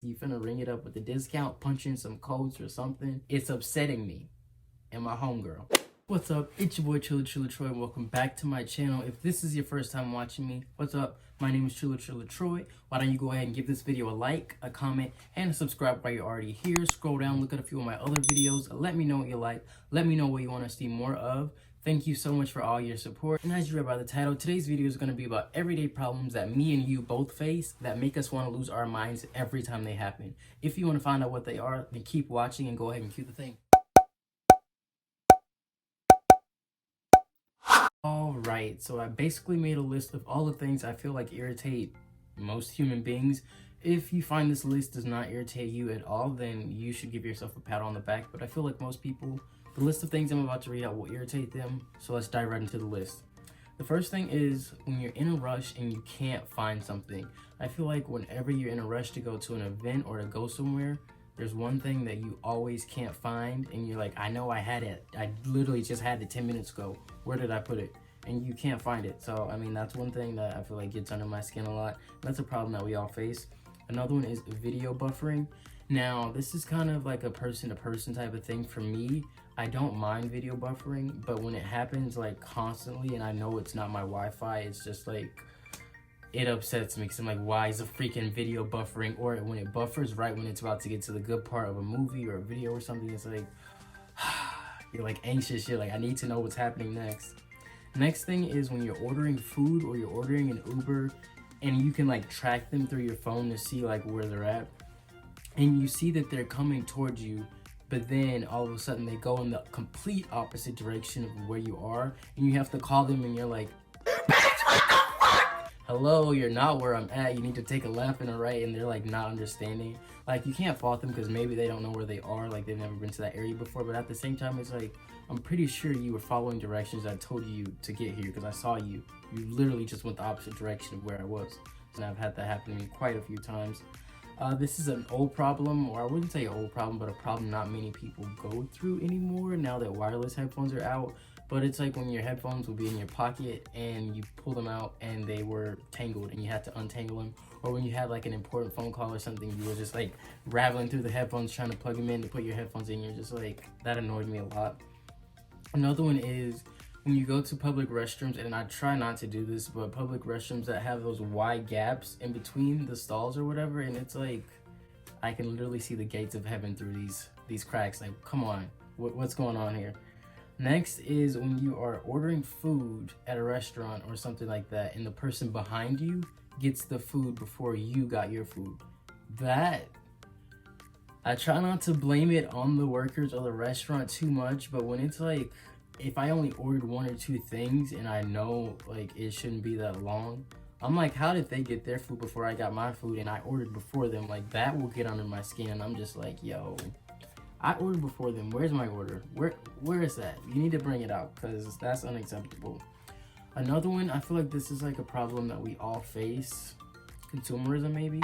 You finna ring it up with the discount, punch in some codes or something. It's upsetting me and my homegirl. What's up? It's your boy Trillaatroy and welcome back to my channel. If this is your first time watching me, what's up? My name is Trillaatroy. Why don't you go ahead and give this video a like, a comment, and a subscribe while you're already here. Scroll down, look at a few of my other videos. Let me know what you like. Let me know what you want to see more of. Thank you so much for all your support. And as you read by the title, today's video is going to be about everyday problems that me and you both face that make us want to lose our minds every time they happen. If you want to find out what they are, then keep watching and go ahead and cue the thing. Alright, so I basically made a list of all the things I feel like irritate most human beings. If you find this list does not irritate you at all, then you should give yourself a pat on the back. But I feel like most people, the list of things I'm about to read out will irritate them. So let's dive right into the list. The first thing is when you're in a rush and you can't find something. I feel like whenever you're in a rush to go to an event or to go somewhere, there's one thing that you always can't find and you're like, I know I had it. I literally just had it 10 minutes ago. Where did I put it? And you can't find it. So, I mean, that's one thing that I feel like gets under my skin a lot. That's a problem that we all face. Another one is video buffering. Now, this is kind of like a person-to-person type of thing for me. I don't mind video buffering, but when it happens like constantly and I know it's not my Wi-Fi, it's just like, it upsets me because I'm like, why is the freaking video buffering? Or when it buffers right when it's about to get to the good part of a movie or a video or something, it's like, you're like anxious, you're like, I need to know what's happening next. Next thing is when you're ordering food or you're ordering an Uber and you can like track them through your phone to see like where they're at. And you see that they're coming towards you, but then all of a sudden they go in the complete opposite direction of where you are. And you have to call them and you're like, hello, you're not where I'm at. You need to take a left and a right. And they're like not understanding. Like you can't fault them because maybe they don't know where they are. Like they've never been to that area before. But at the same time, it's like, I'm pretty sure you were following directions I told you to get here because I saw you. You literally just went the opposite direction of where I was. And I've had that happen to me quite a few times. This is an old problem, or I wouldn't say old problem, but a problem not many people go through anymore now that wireless headphones are out. But it's like when your headphones will be in your pocket and you pull them out and they were tangled and you had to untangle them. Or when you had like an important phone call or something, you were just like rattling through the headphones trying to plug them in to put your headphones in. You're just like, that annoyed me a lot. Another one is when you go to public restrooms, and I try not to do this, but public restrooms that have those wide gaps in between the stalls or whatever, and it's like, I can literally see the gates of heaven through these cracks. Like, come on, what's going on here? Next is when you are ordering food at a restaurant or something like that, and the person behind you gets the food before you got your food. That, I try not to blame it on the workers or the restaurant too much, but when it's like, if I only ordered one or two things and I know like it shouldn't be that long, I'm like, how did they get their food before I got my food and I ordered before them? Like that will get under my skin and I'm just like, yo, I ordered before them. Where's my order? Where is that? You need to bring it out because that's unacceptable. Another one, I feel like this is like a problem that we all face. Consumerism maybe,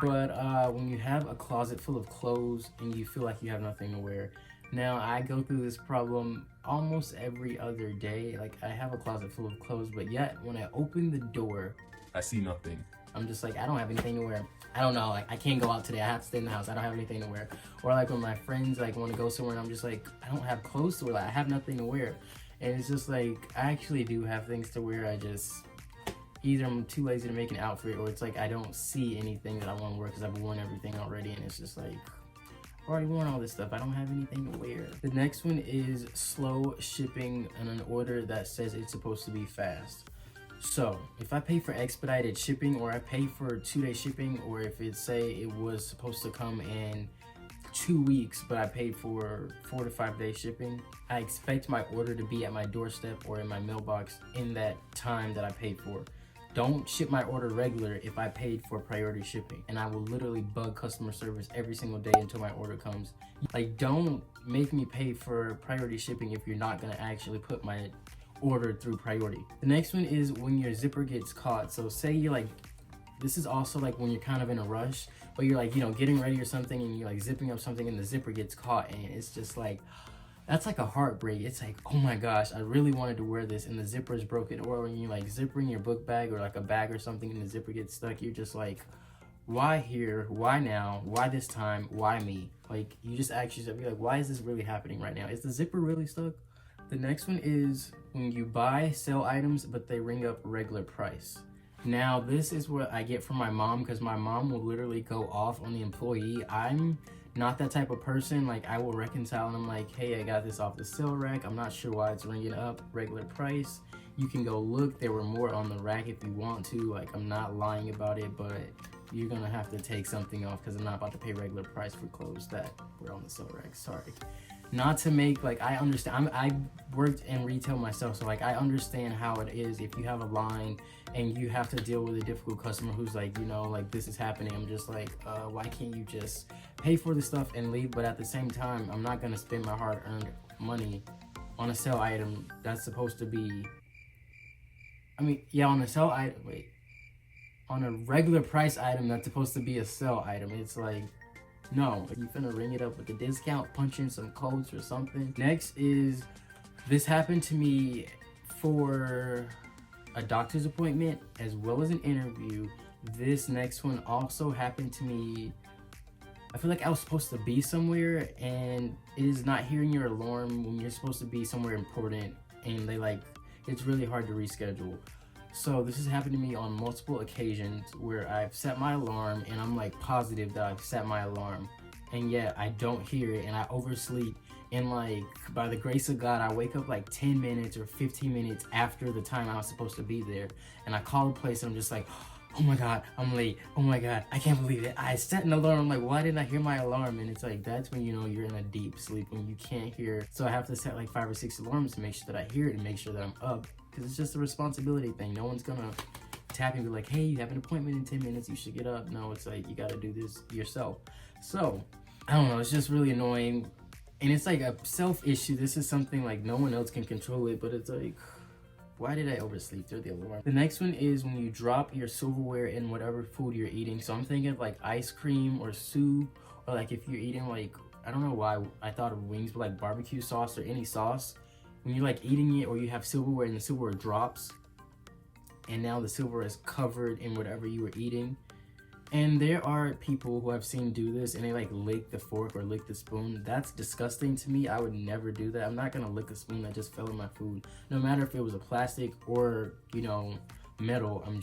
but when you have a closet full of clothes and you feel like you have nothing to wear. Now I go through this problem almost every other day. Like I have a closet full of clothes, but yet when I open the door, I see nothing. I'm just like, I don't have anything to wear. I don't know, like I can't go out today. I have to stay in the house. I don't have anything to wear. Or like when my friends like want to go somewhere and I'm just like, I don't have clothes to wear. Like I have nothing to wear. And it's just like, I actually do have things to wear. I just, either I'm too lazy to make an outfit or it's like I don't see anything that I want to wear because I've worn everything already and it's just like, I've already worn all this stuff. I don't have anything to wear. The next one is slow shipping on an order that says it's supposed to be fast. So if I pay for expedited shipping or I pay for 2-day shipping, or if it say it was supposed to come in 2 weeks but I paid for 4 to 5 day shipping, I expect my order to be at my doorstep or in my mailbox in that time that I paid for. Don't ship my order regular if I paid for priority shipping, and I will literally bug customer service every single day until my order comes. Like, don't make me pay for priority shipping if you're not gonna actually put my order through priority. The next one is when your zipper gets caught. So say you're like, this is also like when you're kind of in a rush, but you're like, you know, getting ready or something and you're like zipping up something and the zipper gets caught and it's just like, that's like a heartbreak. It's like, oh my gosh, I really wanted to wear this and the zipper is broken. Or when you like zippering your book bag or like a bag or something and the zipper gets stuck, you're just like, why here? Why now? Why this time? Why me? Like, you just ask yourself, you're like, why is this really happening right now? Is the zipper really stuck? The next one is when you buy, sell items, but they ring up regular price. Now, this is what I get from my mom, because my mom will literally go off on the employee. I'm not that type of person. Like, I will reconcile and I'm like, hey, I got this off the sale rack. I'm not sure why it's ringing up regular price. You can go look. There were more on the rack if you want to. Like, I'm not lying about it, but you're gonna have to take something off because I'm not about to pay regular price for clothes that were on the sale rack. Sorry. Not to make, like, I understand. I worked in retail myself, so like I understand how it is if you have a line and you have to deal with a difficult customer who's like, you know, like, this is happening. I'm just like, why can't you just pay for the stuff and leave? But at the same time, I'm not gonna spend my hard-earned money on a sale item that's supposed to be, I mean, yeah, on a sale item, wait, on a regular price item that's supposed to be a sale item. It's like, no, you finna ring it up with a discount, punch in some codes or something. Next is, this happened to me for a doctor's appointment as well as an interview. This next one also happened to me. I feel like I was supposed to be somewhere and it is not hearing your alarm when you're supposed to be somewhere important, and they like, it's really hard to reschedule. So this has happened to me on multiple occasions where I've set my alarm and I'm like positive that I've set my alarm, and yet I don't hear it and I oversleep, and like, by the grace of God, I wake up like 10 minutes or 15 minutes after the time I was supposed to be there, and I call the place and I'm just like, oh my God, I'm late. Oh my God, I can't believe it. I set an alarm. I'm like, why didn't I hear my alarm? And it's like, that's when you know you're in a deep sleep, when you can't hear. So I have to set like 5 or 6 alarms to make sure that I hear it and make sure that I'm up. Because it's just a responsibility thing. No one's gonna tap you and be like, hey, you have an appointment in 10 minutes, you should get up. No, it's like, you gotta do this yourself. So, I don't know, it's just really annoying. And it's like a self issue. This is something like no one else can control it, but it's like, why did I oversleep through the alarm? The next one is when you drop your silverware in whatever food you're eating. So I'm thinking of like ice cream or soup, or like if you're eating like, I don't know why I thought of wings, but like barbecue sauce or any sauce. When you're like eating it or you have silverware and the silverware drops and now the silverware is covered in whatever you were eating. And there are people who I've seen do this and they like lick the fork or lick the spoon. That's disgusting to me. I would never do that. I'm not gonna lick a spoon that just fell in my food. No matter if it was a plastic or, you know, metal, I'm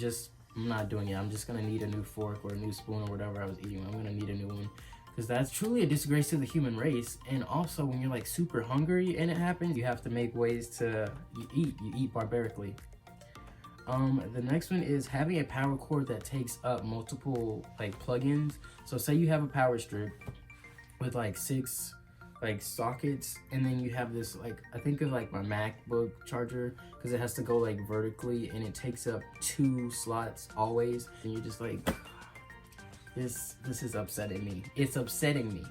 not doing it. I'm just gonna need a new fork or a new spoon or whatever I was eating. I'm gonna need a new one. Because that's truly a disgrace to the human race. And also when you're like super hungry and it happens, you have to make ways to, you eat barbarically. The next one is having a power cord that takes up multiple like plugins. So say you have a power strip with like 6 like sockets, and then you have this, like, I think of like my MacBook charger, because it has to go like vertically and it takes up 2 slots always, and you're just like, this is upsetting me. It's upsetting me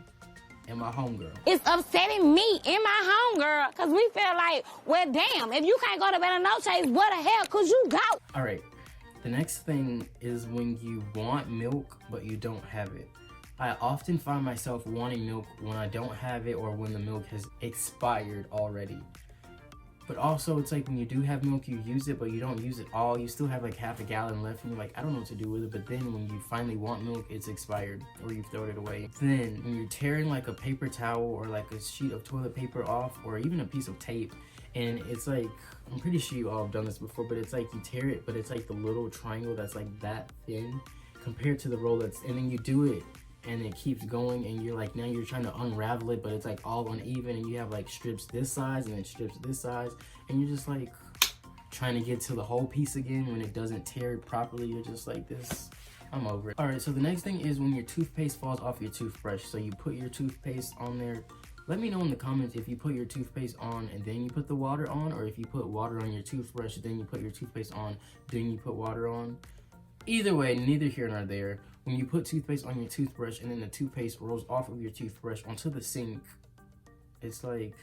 and my homegirl. It's upsetting me and my homegirl, because we feel like, well, damn, if you can't go to bed on no chase, what the hell could you go? All right, the next thing is when you want milk, but you don't have it. I often find myself wanting milk when I don't have it or when the milk has expired already. But also, it's like when you do have milk, you use it, but you don't use it all. You still have like half a gallon left, and you're like, I don't know what to do with it. But then when you finally want milk, it's expired, or you've thrown it away. Then when you're tearing like a paper towel or like a sheet of toilet paper off, or even a piece of tape, and it's like, I'm pretty sure you all have done this before, but it's like you tear it, but it's like the little triangle that's like that thin compared to the roll that's, and then you do it, and it keeps going, and you're like, now you're trying to unravel it, but it's like all uneven, and you have like strips this size and then strips this size, and you're just like trying to get to the whole piece again when it doesn't tear it properly. You're just like, this, I'm over it. All right, so the next thing is when your toothpaste falls off your toothbrush. So you put your toothpaste on there. Let me know in the comments if you put your toothpaste on and then you put the water on, or if you put water on your toothbrush, then you put your toothpaste on, then you put water on. Either way, neither here nor there. When you put toothpaste on your toothbrush and then the toothpaste rolls off of your toothbrush onto the sink, it's like,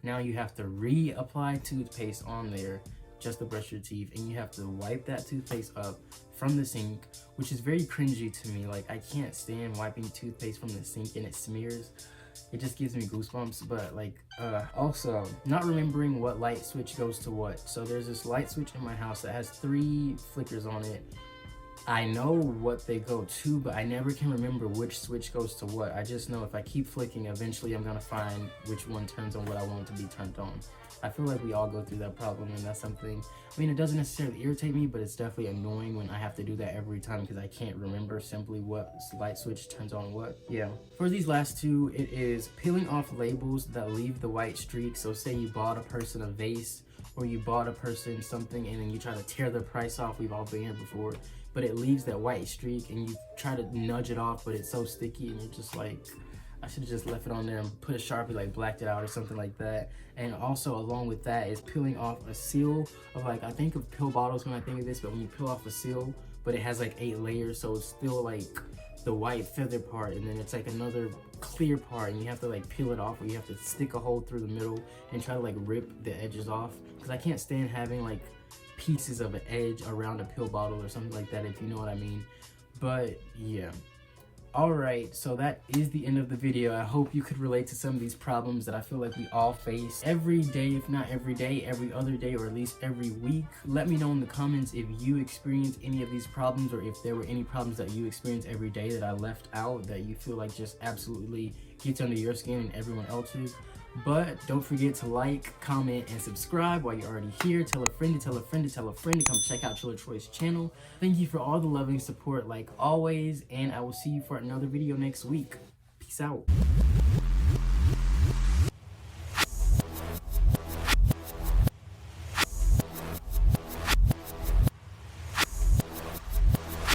now you have to reapply toothpaste on there just to brush your teeth, and you have to wipe that toothpaste up from the sink, which is very cringy to me. Like, I can't stand wiping toothpaste from the sink and it smears. It just gives me goosebumps. But like, also not remembering what light switch goes to what. So there's this light switch in my house that has 3 flickers on it, I know what they go to, but I never can remember which switch goes to what. I just know if I keep flicking, eventually I'm gonna find which one turns on what I want it to be turned on. I feel like we all go through that problem, and that's something, I mean, it doesn't necessarily irritate me, but it's definitely annoying when I have to do that every time because I can't remember simply what light switch turns on what. Yeah. For these last two, it is peeling off labels that leave the white streak. So say you bought a person a vase, or you bought a person something and then you try to tear the price off. We've all been here before, but it leaves that white streak and you try to nudge it off, but it's so sticky and you're just like, I should have just left it on there and put a Sharpie, like blacked it out or something like that. And also along with that is peeling off a seal of, like, I think of pill bottles when I think of this, but when you peel off a seal, but it has like 8 layers, so it's still like the white feather part, and then it's like another clear part, and you have to like peel it off, or you have to stick a hole through the middle and try to like rip the edges off, because I can't stand having like pieces of an edge around a pill bottle or something like that, if you know what I mean. But yeah. Alright, so that is the end of the video. I hope you could relate to some of these problems that I feel like we all face every day, if not every day, every other day, or at least every week. Let me know in the comments if you experience any of these problems, or if there were any problems that you experience every day that I left out that you feel like just absolutely gets under your skin and everyone else's. But don't forget to like, comment, and subscribe while you're already here. Tell a friend to tell a friend to tell a friend to come check out Trillaatroy's channel. Thank you for all the loving support like always, and I will see you for another video next week. Peace out.